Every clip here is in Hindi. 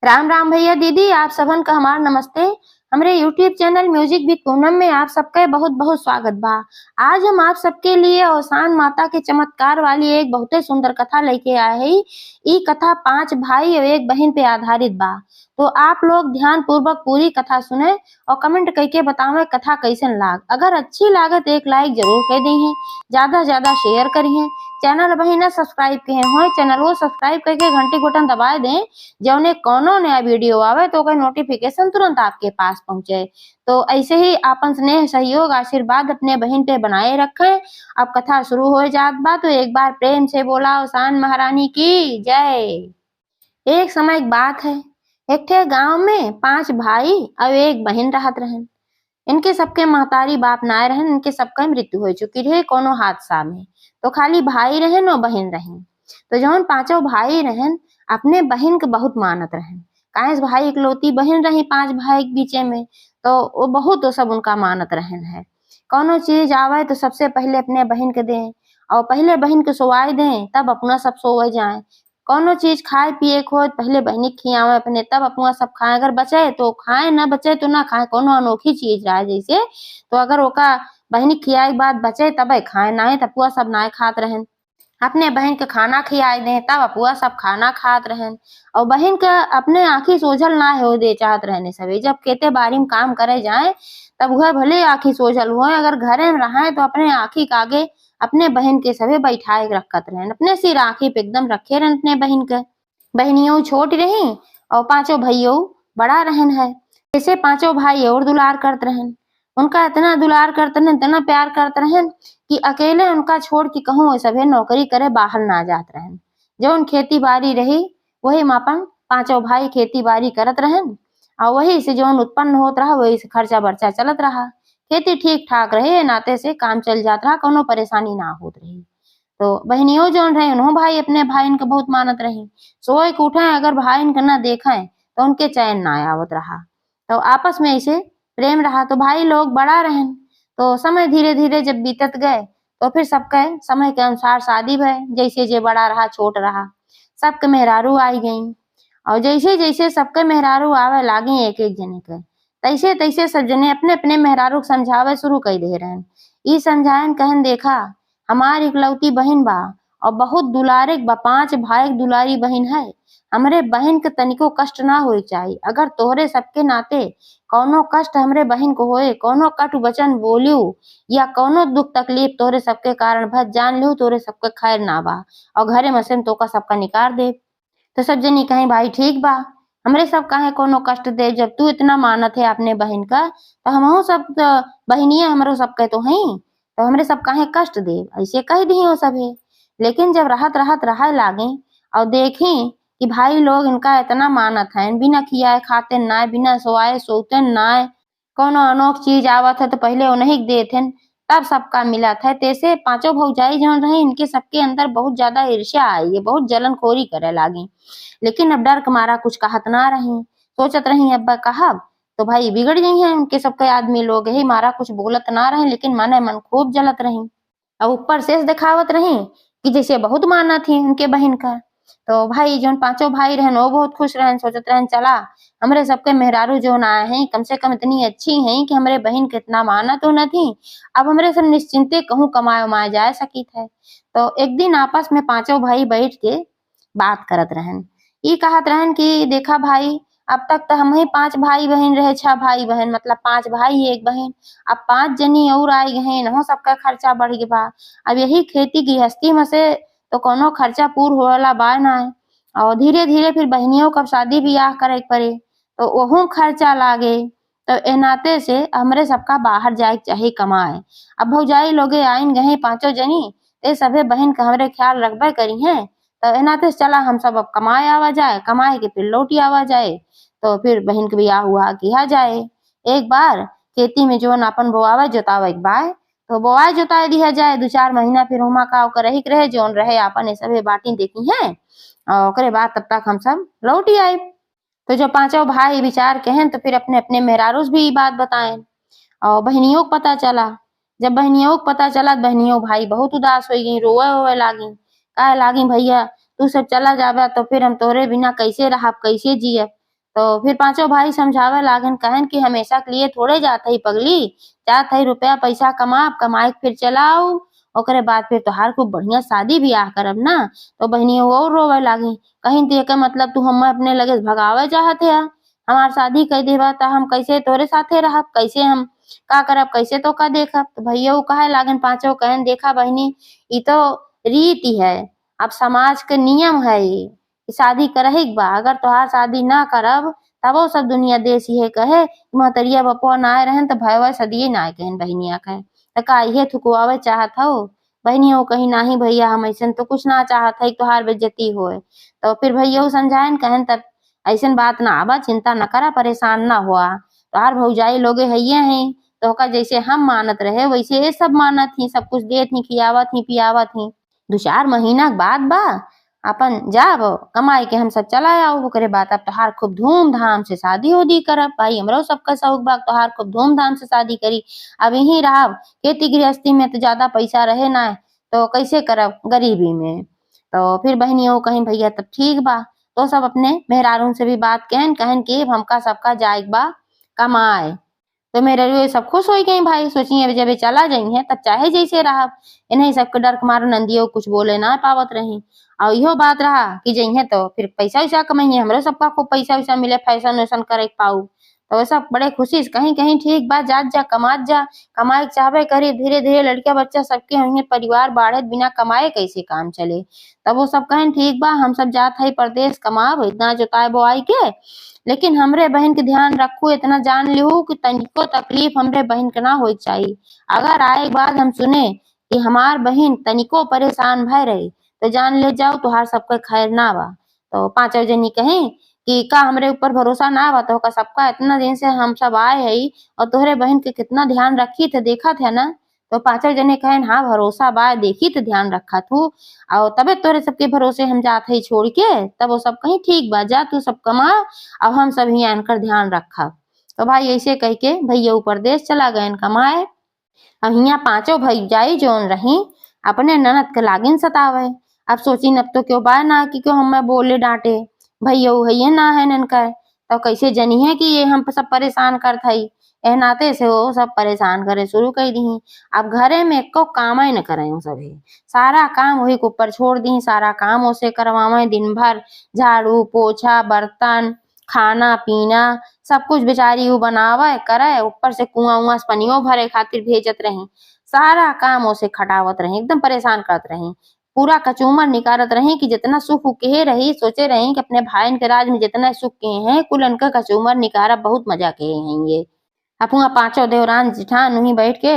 राम राम भैया दीदी, आप सबन का हमार नमस्ते। हमरे YouTube channel music with Poonam में आप सबका बहुत बहुत स्वागत बा। आज हम आप सबके लिए औसान माता के चमत्कार वाली एक बहुते सुंदर कथा लेके आए हैं। ई कथा 5 भाई और एक बहन पे आधारित बा। तो आप लोग ध्यान पूर्वक पूरी कथा सुने और कमेंट करके बतावें कथा कैसन लाग। अगर अच्छी लागत एक लाइक जरूर कर दी, ज्यादा से ज्यादा शेयर करिए। चैनल वही ना सब्सक्राइब किए हो, चैनल को सब्सक्राइब करके घंटी बटन दबा दें, जौने कोनो नया वीडियो आवे तो ओकर नोटिफिकेशन तुरंत आपके पास पहुंचे। तो ऐसे ही आपन स्नेह सहयोग आशीर्वाद अपने बहन पे बनाए रखें। अब कथा शुरू हो जात बा तो एक बार प्रेम से बोला औसान महारानी की जय। एक समय एक बात है, एक ठे गांव में 5 भाई और एक बहन रहत रहन। इनके सबके महतारी बाप नाय रहन, इनके सबका मृत्यु हो चुकी रहे कोनो हादसा में। तो खाली भाई रहन और बहन रहन। तो जौन 5 भाई रहन अपने बहन के बहुत मानत रहन। काहे से भाई इकलौती बहन रही 5 भाई के बीचे में, तो वो बहुत तो सब उनका मानत रहन है। कोनो चीज आवे तो सबसे पहले अपने बहन के दें और पहले बहन के सोवाई दें, तब अपना सब सोवे जाए। कोनो चीज खाए पिए को हो पहले बहनी खियावे अपने, तब अपना सब खाए। अगर बचे तो खाए, ना बचे तो ना खाए। कोनो अनोखी चीज रहे जैसे, तो अगर ओका बहनी खियाई बाद बचे तब खाए, ना तब पुआ सब ना खात रहन। अपने बहन के खाना खियाई दें तब अपुआ सब खाना खात रहन। और बहन के अपने आँखी सोझल ना हो दे चाहत रहने सभी। जब खेते बाड़ी में काम करे जाए तब वह भले आँखी सोझल हुए, अगर घरे में रहे तो अपने आँखी के आगे अपने बहन के सभी बैठाए रखत रहन। अपने सिर आँखी पे एकदम रखे रहन अपने बहन के। बहनियों छोटी रही और 5 भैयों बड़ा रहन है। जैसे 5 भाई और दुलार करत रहन। उनका इतना दुलार करते रहन, इतना प्यार करते रहन कि अकेले उनका छोड़ के कहूँ सभे नौकरी करे बाहर ना जात रहन। जौन खेती बाड़ी रही वही में अपन 5 भाई खेती बाड़ी करत रहन और वही से जौन उत्पन्न होत रहा वही से खर्चा बर्चा चलत रहा। खेती ठीक ठाक रहे, नाते से काम चल जात रहा, कोनो परेशानी ना होत रही। तो बहनियों जौन रहे उन्हों भाई अपने भाईन के बहुत मानत रही। सोए के उठे अगर भाईन के ना देखें तो उनके चैन ना आवत रहा। तो आपस में ऐसे प्रेम रहा। तो भाई लोग बड़ा रहन। तो समय धीरे धीरे जब बीतत गए तो फिर सबके समय के अनुसार शादी भय। जैसे जे बड़ा रहा छोट रहा, सबके मेहरारू आई गई। और जैसे जैसे सबके मेहरारू आवे लागी एक एक जने के, तैसे तैसे सब जने अपने अपने मेहरारू के समझावे शुरू कर दे रहन। ई समझायन कहन देखा हमारी इकलौती बहन बा और बहुत दुलारे बा, 5 भाई के दुलारी बहन है। हमरे बहन के तनिको कष्ट ना होए चाहिए। अगर तोहरे सबके नाते कौनो कष्ट हमरे बहन को होए, कौनो कटु वचन बोलियो या कौनो दुख तकलीफ तोहरे सबके कारण भज, जान लियो तोहरे सबके खैर ना बा और घरे में से तोका सबका निकार दे। तो सब जनी कहीं भाई ठीक बा, हमरे सब काहे कोनो कष्ट दे। जब तू इतना मानत है अपने बहन का तो हमहू सब बहनिया हमरो सबके तो हैं, तो हमरे सब काहे कष्ट दे, ऐसे कह दी हो सभे। लेकिन जब रहत रहत रहे लागे और देखी कि भाई लोग इनका इतना मानत है, बिना खियाए खाते ना, बिना सोआए सोते ना, कोनो अनोख चीज आवत है तो पहले उन्हीं के देत हैं, तब सबका मिलत है। तैसे 5 भौजाई जौन रही इनके सबके अंदर बहुत ज्यादा ईर्ष्या आई है, बहुत जलनखोरी करे लागी। लेकिन अब डर के मारा कुछ कहत ना रही। सोचत रही अब कहब तो भाई बिगड़ गई है। उनके सबके आदमी लोग ही मारा कुछ बोलत ना रहे, लेकिन मने मन खूब जलत रही और ऊपर से दिखावत रही कि जैसे बहुत माना थी उनके बहन का। तो भाई जो 5 भाई रहन वो बहुत खुश रहन, सोचत रहन चला हमरे सबके मेहरारू जो ना है कम से कम इतनी अच्छी हैं कि हमरे बहन के इतना माना तो न थी। अब हमरे सब निश्चिंते कहूँ कमाए उमाए जा सकी थे। तो एक दिन आपस में 5 भाई बैठ के बात करत रहन। ई कहत रहन कि देखा भाई, अब तक तो हम ही 5 भाई बहन रहे, 6 भाई बहन मतलब 5 भाई 1 बहन। अब 5 जनी और आई गए, इनहो सबका खर्चा बढ़ गया बा। अब यही खेती गृहस्थी में से तो कोनो खर्चा पूर होला बा ना। और धीरे धीरे फिर बहनियों का शादी ब्याह करे पड़े तो वहू खर्चा लागे। तो ए नाते से हमरे सबका बाहर जाए चाहे कमाए। अब भौजाई लोगे आइन गए 5 जनी, ते सभे बहन का हमरे ख्याल रखबे करी है। तो ए नाते से चला हम सब अब कमाए आवा जाए, कमाए के फिर लौटी आवा जाए। तो फिर बहन के ब्याह हुआ किया जाए। एक बार खेती में जो अपन बोआवे जोतावे एक बार तो बोआई जोताई दिया जाए 2-4 महीना, फिर हुमा का रही रहे जोन रहे अपन ये सभी बाटी देखी है। और ओकरे बाद तब तक हम सब लौटी आए। तो जो 5 भाई विचार के हैं तो फिर अपने अपने मेहरारूस भी बात बताएं और बहनियों को पता चला। जब बहनियों को पता चला बहनियों भाई बहुत उदास हो गई, रोवे होवे लागी, कहे लागी भैया तू सब चला जाबा तो फिर हम तोरे बिना कैसे रहब, कैसे जियब। तो फिर पांचों भाई समझावे लागन, कहन कि हमेशा के लिए थोड़े जात हई पगली, जात हई रुपया पैसा कमाए के फिर चलाऊ, ओकरे बाद फिर तोहार खूब बढ़िया शादी ब्याह करब ना। तो बहनी वो रोवे लागी, कहीं तो एकर मतलब तू हम अपने लगे भगावे चाहत है, हमार शादी कर देबा त हम कैसे तोरे साथे रहब, कैसे हम का करब, कैसे तो का देखब। तो भैया कहे लागन पांचों, कहन देखा बहनी, ई तो रीति है, अब समाज के नियम है ये, शादी करही के बा, अगर तोहार शादी ना करब तबो सब दुनिया देश ये कहे महतरिया बपुआ ना आए रहन तो भयवा सदिये ना आए, कहन बहनिया कहे तो का ये थुकवावे चाहत हो। बहनिया कही नाही भैया, हम ऐसन तो कुछ ना चाहत है तोहार बेइज्जती होए। तो फिर भैया समझाएन, कहन तब ऐसन बात ना आबा, चिंता न करा, परेशान ना हुआ, तोहार भौजाई लोगे हइये हैं, तो का जैसे हम मानत रहे वैसे ये सब मानत ही, सब कुछ देत ही, खियावत ही पियावत ही। 2-4 महीना के बाद बा अपन जाब कमाई के हम सब चला आओ, ओकरे बाद अब तोहार खूब धूमधाम से शादी उदी करब। भाई हमरो सबका शौक बा तोहार खूब धूमधाम से शादी करी, अब यहीं रहब, खेती गृहस्थी में तो ज्यादा पैसा रहे ना, तो कैसे करब गरीबी में। तो फिर बहनियों कहीं भैया तब ठीक बा, तो सब अपने मेहरारून से भी बात कहन, कहन कि हमका सबका जाएक बा कमाए। तो मेरे लिए सब खुश हो गई भाई, सोचिए जब ये चला जाई है तब चाहे जैसे रहा, इन्हें सबके डर के मारे नंदियों कुछ बोले ना पावत रही। और इहो बात रहा कि जइहे तो फिर पैसा वैसा कमाइए, हमरो सबका खूब पैसा वैसा मिले, फैशन वैसन करे पाऊ। तो वैसा बड़े खुशी से कहीं कहीं ठीक बात, जात जा कमात जा, कमाए चाहबे करी, धीरे धीरे लड़किया बच्चा सबके होंगे, परिवार बाढ़े, बिना कमाए कैसे काम चले। तब वो सब कहें ठीक बा, हम सब जात है परदेश कमाब, इतना जोताए बोआई के, लेकिन हमरे बहन के ध्यान रखू, इतना जान लिहू कि तनिको तकलीफ हमरे बहन के ना हो चाहिए। अगर आए बाद हम सुने कि हमार बहन तनिको परेशान भय रही तो जान ले जाओ तुहार सबका खैर ना बा। तो पांचों जनी कहें कि का हमरे ऊपर भरोसा ना बा, तो का सबका इतना दिन से हम सब आए है और तोहरे बहन के कितना ध्यान रखी थे देखा थे ना। तो पांचों जने कहें हाँ भरोसा बा, देखी तो ध्यान रखा तू, और तबे तोरे सबके भरोसे हम जात है छोड़ के। तब वो सब कहीं ठीक बा, जा तू सब कमा, अब हम सब यहाँ आनकर ध्यान रखा। तो भाई ऐसे कह के भैया ऊपर देश चला गए कमाए। अब यहाँ पांचों भैयाई जोन रही अपने ननद के लागिन सतावे। अब सोची अब तो क्यों बा ना कि क्यों हमें बोले डांटे, भैया है ना है ननकर, तो कैसे जनी है कि ये हम सब परेशान कर थई, ए नाते से वो सब परेशान करे शुरू कर दी। अब घरे में एको काम ही न करे सभी, सारा काम वही के ऊपर छोड़ दी, सारा काम उसे करवावे दिन भर, झाड़ू पोछा बर्तन खाना पीना सब कुछ बेचारी वो बनावे करे, ऊपर से कुआं उआ से पनियो भरे खातिर भेजत रही, सारा काम उसे खटावत रही, एकदम परेशान करत रही, पूरा कचूमर निकारत रही कि जितना सुख के रही, सोचे रही कि अपने भाई के राज में जितना सुख के हैं कुल इनका कचूमर निकारा, बहुत मजा के हैं ये। अपना पांचों देवरान जिठान वहीं बैठ के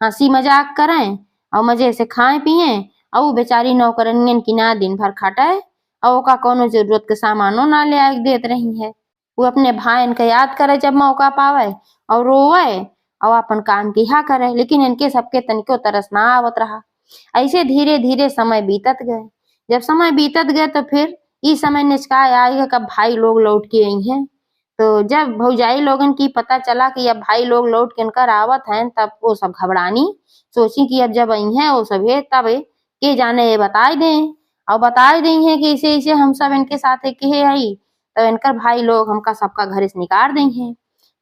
हंसी मजाक करें और मजे से खाए पिए, और बेचारी नौकरनियन की ना दिन भर खटाए और का कोनो जरूरत के सामानो ना ले आए देत रही है। वो अपने भाई के याद करे जब मौका पावे और रोवे और अपन काम किया करे, लेकिन इनके सबके तनिको तरस ना आवत रहा। ऐसे धीरे धीरे समय बीतत गए। जब समय बीतत गए तो फिर इस समय निचकाय आएगा कब भाई लोग लौट के आई हैं। तो जब भौजाई लोगन की पता चला कि अब भाई लोग लौट के इनकर आवत हैं, तब वो सब घबरानी, सोची कि अब जब आई हैं वो सब है तब के जाने बताए दें, और बताए दी है कि ऐसे ऐसे हम सब इनके साथ के आई, तो इनकर भाई लोग हमका सबका घर से निकाल दी हैं।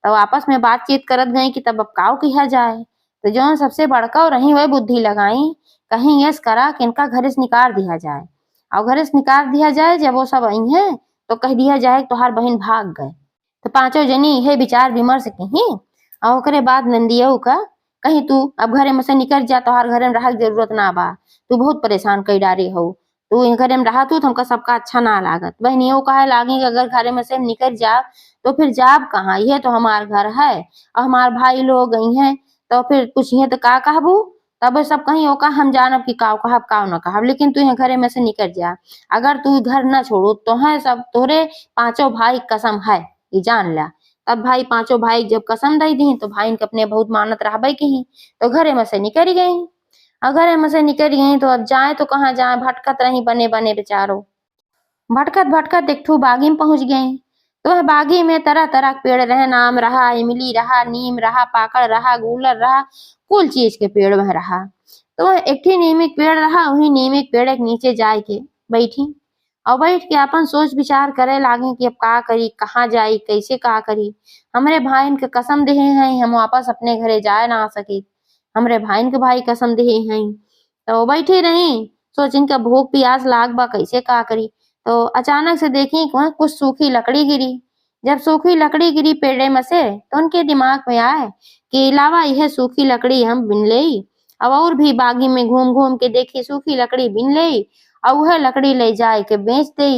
तो आपस में बातचीत करत गई कि तब अब काव किया जाए। तो जो सबसे बड़का रही वह बुद्धि लगाई, कहीं यस करा कि इनका घर से निकाल दिया जाए, और घर से निकाल दिया जाए। जब वो सब आई हैं तो कह दिया जाए तोहार बहन भाग गए। तो पांचों जनी यह विचार विमर्श कही, और ओकरे बाद नंदिया का कहीं तू अब घरे में से निकल जा, तोहार घरे में रह जरूरत ना बा, तू बहुत परेशान कई डारे हो, तू घरे में रहा तू हमका सबका अच्छा ना लागत। बहनियों कहे लागी अगर घरे में से निकल जा तो फिर जाब कहाँ, यह तो हमार घर है और हमार भाई लोग गई हैं, तो फिर पूछिए तो का कहबू। तब सब कहीं ओका हम जानब कि काव कहब काव न कहब, लेकिन तू यहाँ घरे में से निकल जा, अगर तू घर न छोड़ू तो है सब तोरे पांचों भाई कसम है ये जान ला। तब भाई पांचों भाई जब कसम दे दी तो भाई के अपने बहुत मानत रहबे की, तो घरे में से निकल गई। और घरे में से निकल गई तो अब जाए तो कहाँ जाए, भटकत रही बने बने बेचारो, भटकत भटकत एक ठू बागी में पहुंच गए। तो वह बागी में तरह तरह के पेड़ रहे, नाम रहा, इमली रहा, नीम रहा, पाकड़ रहा, गूलर रहा, कुल चीज के पेड़ वह रहा। तो वह एक नीम पेड़ रहा, वही नीम पेड़ के नीचे जाए के बैठी और बैठ के अपन सोच विचार करे लागी कि अब का करी, कहाँ जाई, कैसे का करी। हमरे भाईन के कसम देहे हैं हम वापस अपने घरे जाए ना सकी। हमरे भाईन के भाई कसम देहे हैं। तो बैठी रही सोचिन का भूख प्यास लाग बा कैसे का करी। तो अचानक से देखी कुछ सूखी लकड़ी गिरी। जब सूखी लकड़ी गिरी पेड़े में से तो उनके दिमाग में आए कि अलावा यह सूखी लकड़ी हम बिन ले अब और भी बागी में घूम घूम के देखी सूखी लकड़ी बिन ले और वह लकड़ी ले जाए के बेच दे।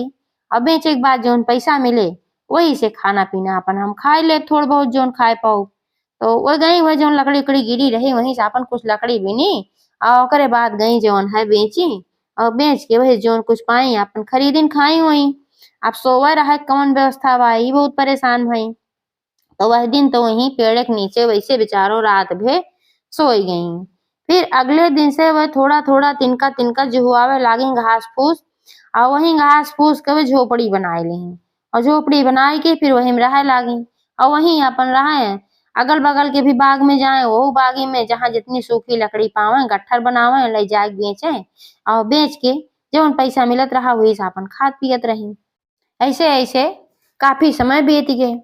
और बेचे के बाद जोन पैसा मिले वही से खाना पीना अपन हम खाए ले थोड़ बहुत जोन खाए पाऊ। तो वो गई वह जोन लकड़ी उकड़ी गिरी रही वहीं से अपन कुछ लकड़ी बिनी और ओकरे बाद गई जोन है बेची और बेच के वही जोन कुछ पाई अपन खरीदिन खाई हुई। अब सोवा रहा कौन व्यवस्था बा ई बहुत परेशान भई। तो वह दिन तो वहीं पेड़ के नीचे वैसे बेचारो रात भर सोई गई। फिर अगले दिन से वह थोड़ा थोड़ा तिनका तिनका जुहुआवे लागी घास फूस और वहीं घास फूस के वह झोपड़ी बनाए ली और झोपड़ी बनाए के फिर वहीं रहे लागी और वहीं अपन रहे। अगल बगल के भी बाग में जाए वो बागी में जहाँ जितनी सूखी लकड़ी पावे गट्ठर बनावे ले जाए बेचे और बेच के जो पैसा मिलत रहा वही से अपन खात पियत रही। ऐसे ऐसे काफी समय बीत गए।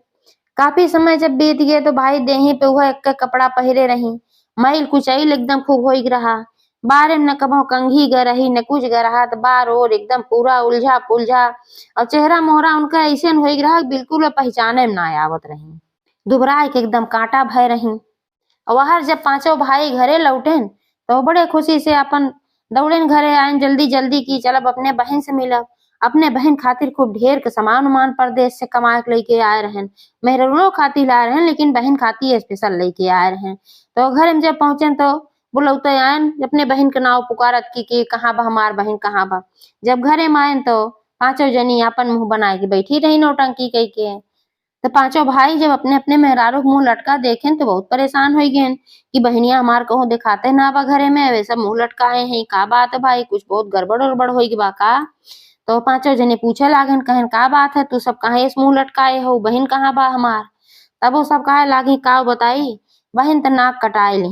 काफी समय जब बीत गए तो भाई देही पे वह एक कपड़ा पहरे रही। मैल कुचैल एकदम खूब हो रहा। बारे न कभो कंघी ग रही न कुछ ग रहा तो बार और एकदम पूरा उलझा पुलझा और चेहरा मोहरा उनका ऐसे हो रहा बिल्कुल पहचाने में ना आवत रही। दुबराए के एकदम कांटा भय रही। और वहां जब पांचों भाई घरे लौटेन तो बड़े खुशी से अपन दौड़ेन घरे आए जल्दी जल्दी की चलब अपने बहन से मिलब। अपने बहन खातिर खूब ढेर के सामान उमान परदेश से कमा के लेके आए रहन। मेहरुओं खातिर लाए रहन लेकिन बहन खातिर स्पेशल लेके आए रहन। तो घर में जब पहुंचे तो बुलौते आयन अपने बहन के नाव पुकारत की कहाँ बा हमार बहन कहाँ बा। जब घरे में आयन तो पांचों जनी अपन मुंह बनाए के बैठी रही नौटंकी कह के। तो पांचों भाई जब अपने अपने मेहरारू मुंह लटका देखें तो बहुत परेशान हो गए कि बहनिया हमार कहूँ दिखाते ना बा घरे में वैसा मुंह लटकाए हैं का बात है भाई कुछ बहुत गड़बड़ उड़बड़ हो बा का। तो पांचों जने पूछे लागन कहन का बात है तू सब कहे इस मुंह लटकाए हो बहन कहाँ बा हमार। तब वो सब कहे लागी का बताई बहन तो नाक कटाए ली।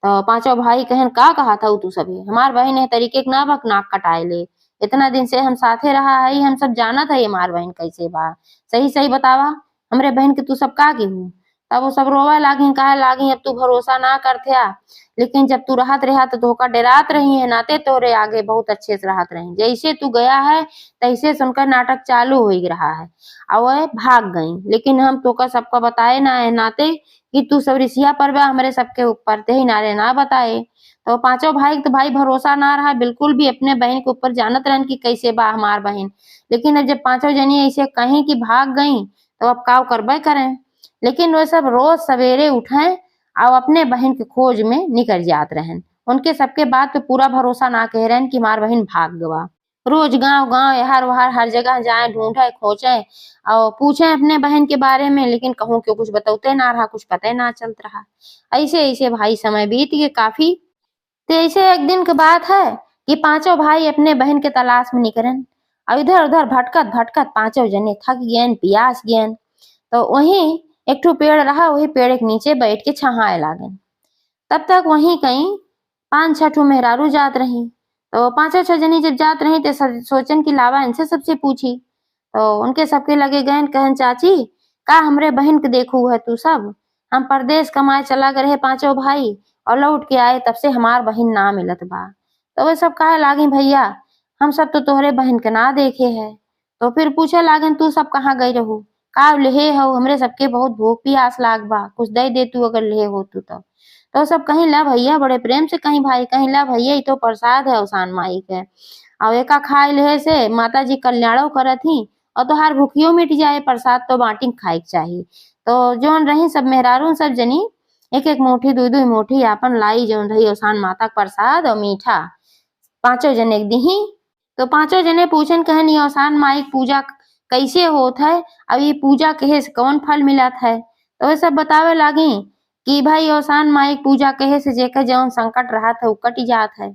तो पांचों भाई कहन का कहा था तू सभी हमार बहन है तरीके के ना बक नाक कटाए ले। इतना दिन से हम साथे रहा है हम सब जाना था हमार बहन कैसे बा सही सही बतावा हमरे बहन के तू सब का की हूँ। तब वो सब रोवे लागी कहे लागी अब तू भरोसा ना करते लेकिन जब तू रहत रहा तो धोखा डरात रही है नाते तोरे आगे बहुत अच्छे से रहत रही जैसे तू गया है तैसे सुनकर नाटक चालू हो ही रहा है और वह भाग गई। लेकिन हम तो का सबका बताए ना है नाते कि तू सब रिसिया पर बा हमारे सबके ऊपर ते ही नारे ना बताए। तो पांचों भाई तो भाई भरोसा ना रहा बिल्कुल भी अपने बहन के ऊपर जानत रहन कि कैसे बा हमार बहन। लेकिन अब जब पांचों जनी ऐसे कहीं कि भाग गई तो अब काव करबे करें। लेकिन वो सब रोज सवेरे उठे और अपने बहन के खोज में निकल जात रहन। उनके सबके बात पे पूरा भरोसा ना कह रहे कि हमार बहन भाग गवा। रोज गांव गांव यहार वहार हर जगह जाए ढूंढे खोजे और पूछे अपने बहन के बारे में लेकिन कहूँ क्यों कुछ बताते ना रहा कुछ पता ना चलत रहा। ऐसे ऐसे भाई समय बीत गए काफी। तो ऐसे एक दिन की बात है कि पांचों भाई अपने बहन के तलाश में निकलन और इधर उधर भटकत भटकत पांचों जने थक गए प्यास गए। तो वहीं एक ठो पेड़ रहा वही पेड़ के नीचे बैठ के छहाए लागन। तब तक वहीं कहीं 5-6 ठो मेहरारू जात रही। तो 5-6 जनी जब जात रही तो सोचन की लावा इनसे सबसे पूछी। तो उनके सबके लगे गए कहन चाची का हमरे बहन के देखू है तू सब हम परदेश कमाए चला गए रहे पांचों भाई और लौट के आए तब से हमार बहन ना मिलत बा। तो वे सब कहे लागी भैया हम सब तो तोहरे बहन के ना देखे है। तो फिर पूछे लागन तू सब कहाँ गई रहू का लेहे हो हमरे सबके बहुत भूख प्यास लाग बा कुछ दे दे तू अगर लेहे हो तू तो सब कहीं ला भैया बड़े प्रेम से कहीं भाई कहीं ला भैया ये तो प्रसाद है अवसान माई के और एका खाए ले से माता जी कल्याणो करत ही और तोहार भूखियो मिट जाए प्रसाद तो बाटी खाए चाहिए। तो जोन रही सब मेहरारू सब जनी एक एक मुट्ठी दुई दुई मुट्ठी आपन लाई जोन रही अवसान माता प्रसाद और मीठा पांचों जने दीही। तो पांचों जने पूछन कहन ये अवसान माई पूजा कैसे होत है अब ये पूजा कहे से कौन फल मिलत है। तो वे सब बतावे लागी कि भाई अवसान माई पूजा कहे से जेकर जौन संकट रहा था कट जात है।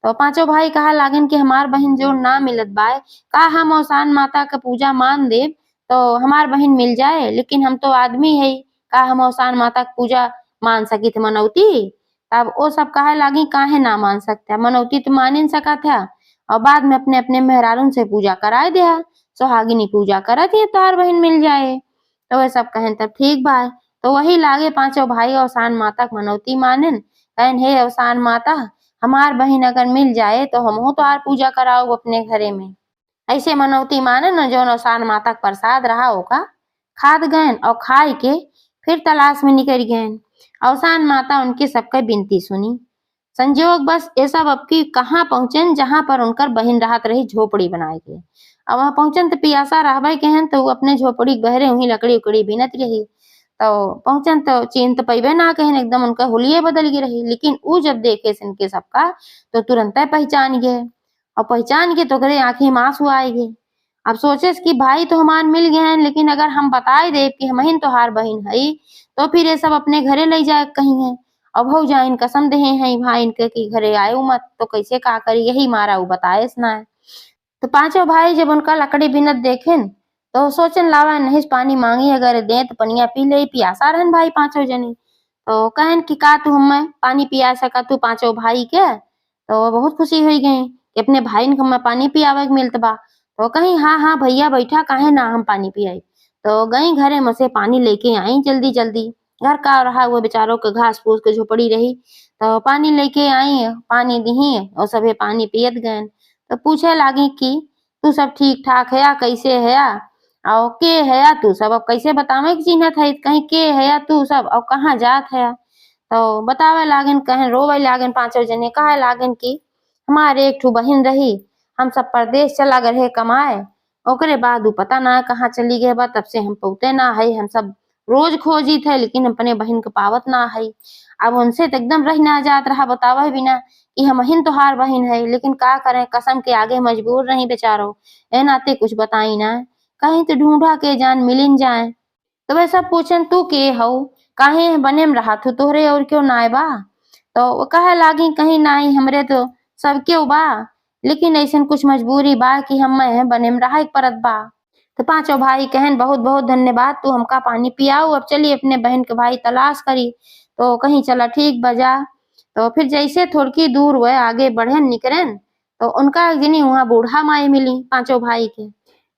तो पांचों भाई कहा लागन कि हमार बहन जो ना मिलत बाय का हम अवसान माता का पूजा मान दे तो हमार बहन मिल जाए लेकिन हम तो आदमी है का हम अवसान माता की पूजा मान सकी थे मनौती। तब वो सब कहे लागी काहे ना मान सकते मनौती तो मान ही सका था और बाद में अपने अपने मेहरारून से पूजा कराए दिया। सुहागिनी पूजा करत ही तोहार बहिन मिल जाए। तो वे सब कहन तब ठीक बा। तो वही लागे पांचों भाई अवसान माता के मनौती मानन, कहन हे अवसान माता, हमार बहिन अगर मिल जाए तो हमहू तोहार पूजा कराओ अपने घरे में। ऐसे मनौती मानन न जौन अवसान माता का प्रसाद रहा ओका खाद गयन और खाई के फिर तलाश में निकल गयन। अवसान माता उनकी सबके बिनती सुनी। संजोग बस ये सब अब की कहाँ पहुंचन जहां पर उनकर बहिन राहत रही झोपड़ी बनाए के। अब वहां पहुंचन तो पियासा रहबे कहन तो अपने झोपड़ी बहरे वही लकड़ी उकड़ी बीनत रही। तो पहुंचन तो चिन्ह तो पैबे ना कहन, एकदम उनका हुलिये बदल गई रही। लेकिन ऊ जब देखे इनके सबका तो तुरंत पहचान गए और पहचान के तो करे आंखें में आंसू आए गए। अब सोचे कि भाई तो हमार मिल गए हैं, लेकिन अगर हम बताए दे कि हमहिन तोहार बहिन है तो फिर ये सब अपने घरे ले जाए कहीं है। अब हो जाइन कसम दे हैं भाई इनके कि घरे आयो मत, तो कैसे का करी, यही मारा वो बताए ना है। तो पांचों भाई जब उनका लकड़ी बिनत देखेन तो सोचन लावा नहीं पानी मांगी, अगर दे तो पनिया पी ले, पियासा रहन भाई पांचों जनी। तो कहन कि का तू हमें पानी पिया सका तू पांचों भाई के। तो बहुत खुशी हुई गई कि अपने भाई ने हमें पानी पियावे के मिलत बा। तो कहीं हाँ हाँ भैया बैठा, काहे ना हम पानी पियाई। तो गई घरे में से पानी लेके आई जल्दी जल्दी। घर का रहा वो बेचारों के घास फूस के झोपड़ी रही। तो पानी लेके आई, पानी दी और सभे पानी पियत गए। तो पूछे लागी कि तू सब ठीक ठाक है, कैसे है और के है तू सब, अब कैसे बतावे कि चिन्हत है, कहीं के है तू सब और कहाँ जात है। तो बतावे लागन, कहें रोवे लागन पांचों जने, कहे लागन कि हमारे एक ठू बहिन रही, हम सब परदेश चला गए कमाए, ओकरे बाद पता ना कहाँ चली गए बा, तब से हम पौते ना है, हम सब रोज खोजी थे लेकिन अपने बहन के पावत ना है। अब उनसे तो एकदम रह ना जात रहा, बतावे बिना कि हम हिन तोहार बहिन है, लेकिन का करें कसम के आगे मजबूर नहीं बेचारो, ए नाते कुछ बताई ना, कहीं तो ढूंढा के जान मिलिन जाए। तो वे सब पूछन तू के हऊ, काहे बने में रहा तू तोहरे और क्यों नाय बा। तो वो कहे लागी कहीं नाई हमरे तो सब क्यों बा, लेकिन ऐसा कुछ मजबूरी बा कि हम बने में रहा एक परत बा। तो पांचों भाई कहन बहुत बहुत धन्यवाद, तू हमका पानी पियाओ, अब चलिए अपने बहन के भाई तलाश करी। तो कहीं चला ठीक बजा। तो फिर जैसे थोड़ी दूर वह आगे बढ़न निकलन तो उनका जनी वहां बूढ़ा माई मिली पांचों भाई के।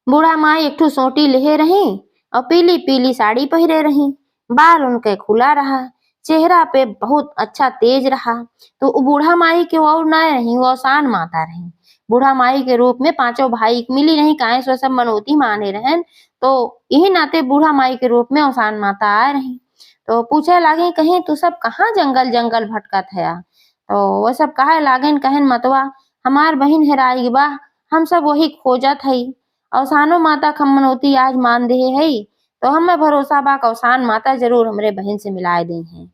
बूढ़ा माई एक ठू सोटी लेहे रही और पीली पीली साड़ी पहरे रही, बाल उनके खुला रहा, चेहरा पे बहुत अच्छा तेज रहा। तो वो बूढ़ा माई के और न रही, वो अवसान माता रही। बूढ़ा माई के रूप में पांचों भाई मिली नहीं, काहे सो सब मनौती माने रहन। तो यही नाते बूढ़ा माई के रूप में अवसान माता आ रही। तो पूछे लागे कहीं तू सब कहाँ जंगल जंगल भटकत है। तो वो सब कहे लागन, कहन मतवा हमार बहिन हेराई बा, हम सब वही खोजत है। अवसानो माता खमनौती आज मान दे है, तो हमें भरोसा बा अवसान माता जरूर हमरे बहन से मिलाए दी है।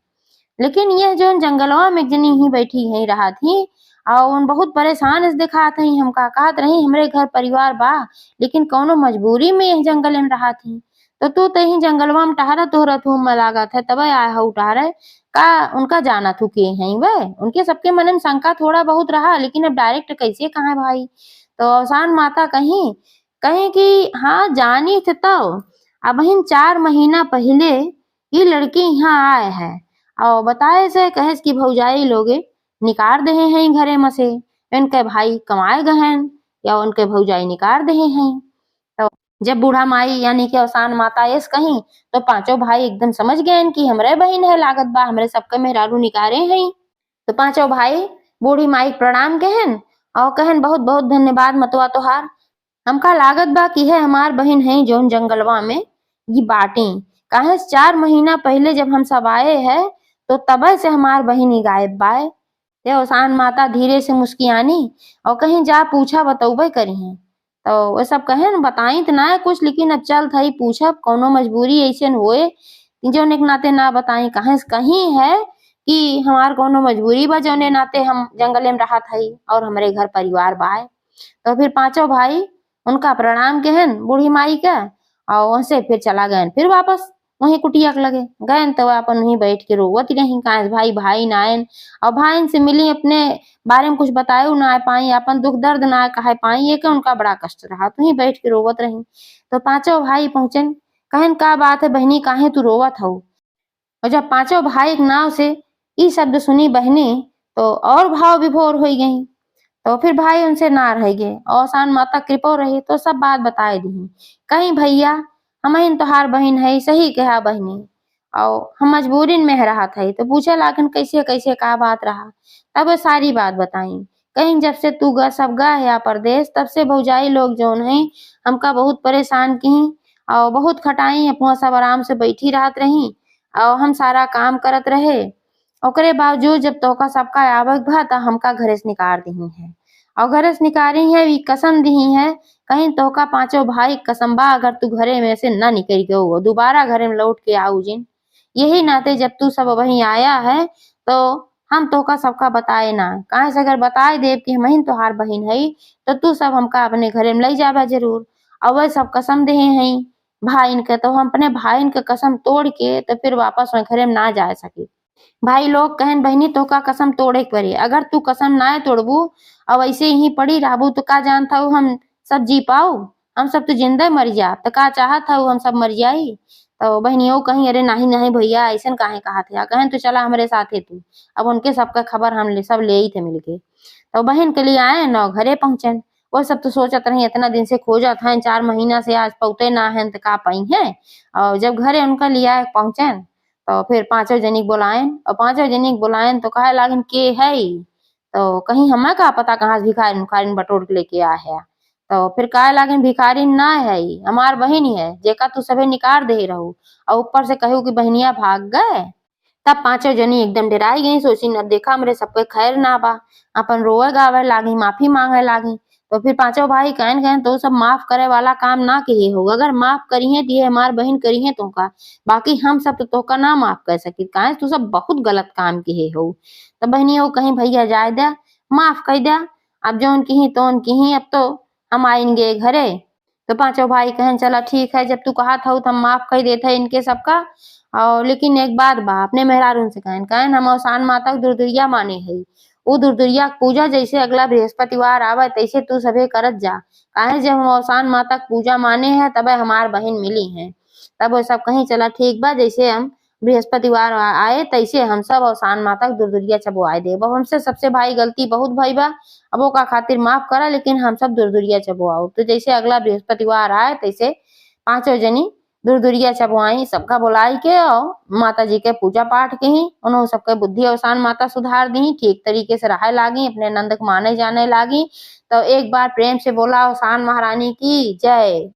लेकिन यह जो जंगलवा में जनी ही बैठी है रहा थी और उन बहुत परेशान इस दिखात है, हमका कहत रही हमरे घर परिवार बा, लेकिन कौनो मजबूरी में यह जंगल में रहा थी। तो तू तो ही जंगलवा में टहरा तोहरा तू में लागत है, तब आया हो टहरे का उनका जाना तू के हैं वह, उनके सबके मन में शंका थोड़ा बहुत रहा, लेकिन अब डायरेक्ट कैसे कहा भाई। तो अवसान माता कहीं कहीं कि हाँ जानी थे, तो अब 4 महीना पहले ये लड़की यहाँ आए है और बताए से कहे कि भौजाई लोगे निकार दे हैं घरे में से, इनके भाई कमाए गए हैं या उनके भौजाई निकार दे हैं। तो जब बूढ़ा माई यानी कि अवसान माता यस कहीं तो पांचों भाई एकदम समझ गए कि हमरे बहन है लागत बा, हमरे सबके मेहरारू निकारे हैं। तो पांचों भाई बूढ़ी माई प्रणाम कहन और कहन बहुत बहुत धन्यवाद मतवा तोहार, हमका लागत बा कि है हमार बहन है जोन जंगलवा में ये बाटी, काहे 4 महीना पहले जब हम सब आए हैं तो तब से हमार बहन ही गायब बाए। ये अवसान माता धीरे से मुस्कियानी और कहीं जा पूछा बतौबे करी हैं। तो वो सब कहे न बताई तो ना है कुछ, लेकिन अब चल थई पूछब कौनो मजबूरी ऐसे होए जो एक नाते ना बताई, कहे कहीं है कि हमार कौनो मजबूरी बा जौने नाते हम जंगले में रहा थई और हमारे घर परिवार बाए। तो फिर पांचों भाई उनका प्रणाम कहन बूढ़ी माई का और वहां फिर चला गए, फिर वापस वही कुटिया के लगे गए तो अपन वहीं बैठ के रोवत रही, कहा भाई भाई नायन और भाई से मिली, अपने बारे में कुछ बताए ना पाई, अपन दुख दर्द ना कहे पाई, ये उनका बड़ा कष्ट रहा, तो ही बैठ के रोवत रही। तो पांचों भाई पहुंचन, कहन का बात है बहनी काहे तू रोवत हो। और जब पांचों भाई के नाव से ई शब्द सुनी बहनी तो और भाव विभोर हो गई। तो फिर भाई उनसे ना रह गए। औसान माता कृपो रही तो सब बात बताए दी। कहीं भैया हमइन तोहार बहन है, सही कहा बहनी, और हम मजबूरी में रहा था। तो पूछे लाखन कैसे कैसे का बात रहा। तब वो सारी बात बताई। कहीं जब से तू ग सब गा है परदेश, तब से भौजाई लोग जौन है हमका बहुत परेशान की और बहुत खटाई। अपना सब आराम से बैठी रहत रही और हम सारा काम करत रहे। ओकरे बावजूद जब तोहका सबका आवक भा त हमका घरे से निकाल दी है। और घरे से निकाली है वी कसम दी है, कहीं तोहका पांचों भाई कसम बा अगर तू घरे में से न निकल गयो दोबारा घरे में लौट के आऊ जिन। यही नाते जब तू सब वहीं आया है तो हम तोहका सबका बताए ना, काहे से अगर बताए देव कि हमहिन तोहार बहिन है तो तू सब हमका अपने घरे में लई जाबा जरूर। और वह सब कसम दे हैं भाईन के, तो हम अपने भाईन के कसम तोड़ के तो फिर वापस घरे में ना जा सके। भाई लोग कहन बहनी तो का कसम तोड़े के पड़ी, अगर तू कसम ना तोड़बू और ऐसे ही पड़ी रहबू तो का जानता हूँ हम सब जी पाऊ। हम सब तो जिंदा मर जा तो का चाहत हूँ हम सब मर जाई। तो बहनियों कहीं अरे नहीं नहीं भैया ऐसा काहे कहा थे, कहन तो चला हमारे साथ है तू। अब उनके सबका खबर हम सब ले ही थे मिलके। तो बहन के लिए आए न घरे पहुंचन। वो सब तो सोचत रही इतना दिन से खोजत है, 4 महीना से आज पौते ना है तो का पाई है। और जब घरे उनका लिया पहुंचन तो फिर पांचों जनिक बुलायन और पांचों जनिक बुलायन तो कहे लागन के है। तो कहीं हमें का पता कहाँ से भिखारी भिखारी बटोर के लेके आया है। तो फिर कहे लागन भिखारी ना है हमार बहन ही है जेका तू सभे निकाल दे रहू। और ऊपर से कहू कि बहनिया भाग गए। तब पांचों जनी एकदम डराई गई, सोची न देखा हमरे सबके खैर ना बा। अपन रोए गावे लागी माफी मांगे लागी। तो फिर पांचों भाई कहन कहन तो सब माफ करे वाला काम ना किए हो, अगर माफ करी है दिए हमार बहन करी है तो का, बाकी हम सब तो तोका ना माफ कर सकी काहे तू सब बहुत गलत काम किए हो। तो बहनी हो कहीं भैया जाए दे माफ कर दे, अब जो उनकी ही तो उनकी ही, अब तो हम आएंगे घरे। तो पांचों भाई कहन चला ठीक है जब तू कहा था तो हम माफ कर देते इनके सबका। और लेकिन एक बात बा अपने मेहरारून से कहन कहन हम औसान माता के दुर्दुरिया माने है। वो दुर्दुरिया के पूजा जैसे अगला बृहस्पतिवार आवे तैसे तू सभे करत जा, काहे जब हम औसान माता के पूजा माने हैं तबे हमार बहन मिली है। तब वो सब कहीं चला ठीक बा जैसे हम बृहस्पतिवार आए तैसे हम सब औसान माता के दुर्दुरिया चबुआए दे। अब हमसे सबसे भाई गलती बहुत भई बा, अब वो का खातिर माफ करा लेकिन हम सब दुर्दुरिया चबुआओ। तो जैसे अगला बृहस्पतिवार आए तैसे पांचों जनी दुर्दुरिया चबुआई सबका बुलाई के और माता जी के पूजा पाठ के ही उन्होंने सबके बुद्धि औसान माता सुधार दी, ठीक तरीके से रहे लागी, अपने नंद को माने जाने लागी। तो एक बार प्रेम से बोला औसान महारानी की जय।